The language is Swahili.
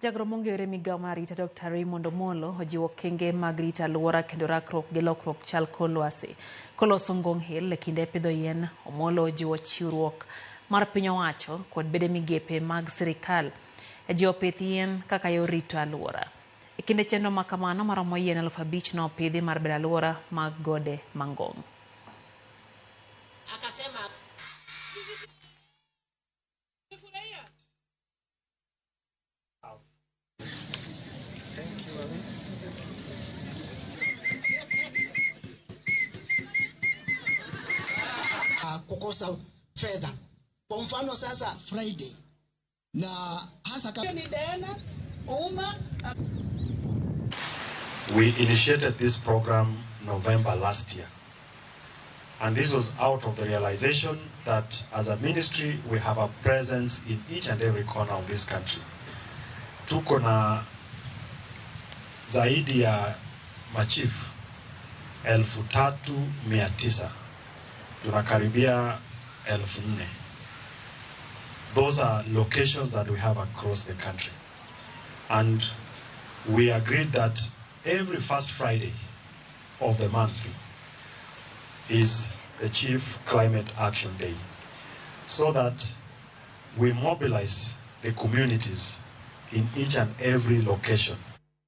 Ramogi migawo mar rito Dr. Raymond Omolo ojiwo kenge mag rito alwora kendo rakruok gi lokruok chal kor lwasi. Koloso Ngong Hill e kinde pidho yien, Omolo ojiwo chiwruok mar piny owacho kod bede migepe mag sirikal e jiwo pith yien kaka yor rito alwora. E kinde chenro ma kamano maromo yien 5,000 nopidhi mar bedo alwora mag gode ma Ngong. Kukosa fedha. Kwa mfano sasa Friday na hasa we initiated this program November last year, and this was out of the realization that as a ministry we have a presence in each and every corner of this country. Tuko na zaidi ya machifu 3,900, tunakaribia 4,000. Those are locations that we have across the country, and we agreed that every first Friday of the month is the Chief Climate Action Day, so that we mobilize the communities in each and every location